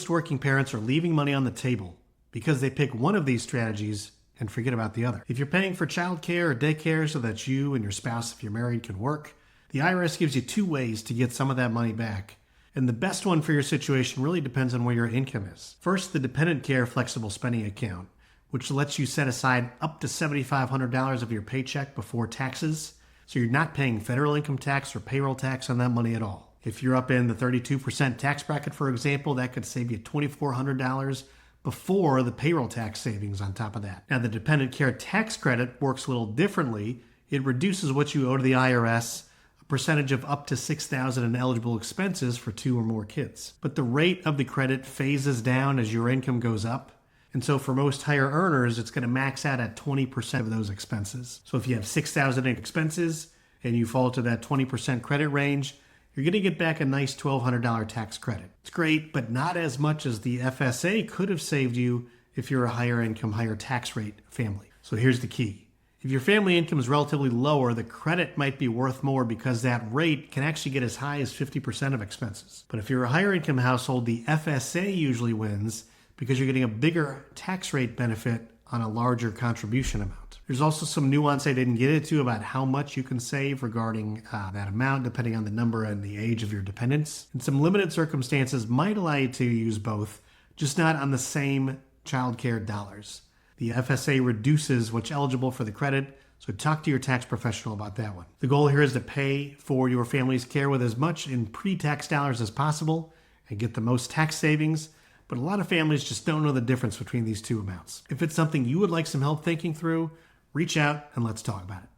most working parents are leaving money on the table because they pick one of these strategies and forget about the other. If you're paying for childcare or daycare so that you and your spouse, if you're married, can work, the IRS gives you 2 ways to get some of that money back. And the best one for your situation really depends on where your income is. First, the Dependent Care Flexible Spending Account, which lets you set aside up to $7,500 of your paycheck before taxes, so you're not paying federal income tax or payroll tax on that money at all. If you're up in the 32% tax bracket, for example, that could save you $2,400 before the payroll tax savings on top of that. Now, the Dependent Care Tax Credit works a little differently. It reduces what you owe to the IRS, a percentage of up to $6,000 in eligible expenses for 2 or more kids. But the rate of the credit phases down as your income goes up. And so for most higher earners, it's going to max out at 20% of those expenses. So if you have $6,000 in expenses and you fall to that 20% credit range, you're going to get back a nice $1,200 tax credit. It's great, but not as much as the FSA could have saved you if you're a higher income, higher tax rate family. So here's the key. If your family income is relatively lower, the credit might be worth more because that rate can actually get as high as 50% of expenses. But if you're a higher income household, the FSA usually wins because you're getting a bigger tax rate benefit on a larger contribution amount. There's also some nuance I didn't get into about how much you can save regarding that amount, depending on the number and the age of your dependents. And some limited circumstances might allow you to use both, just not on the same childcare dollars. The FSA reduces what's eligible for the credit, so talk to your tax professional about that one. The goal here is to pay for your family's care with as much in pre-tax dollars as possible and get the most tax savings. But a lot of families just don't know the difference between these 2 amounts. If it's something you would like some help thinking through, reach out and let's talk about it.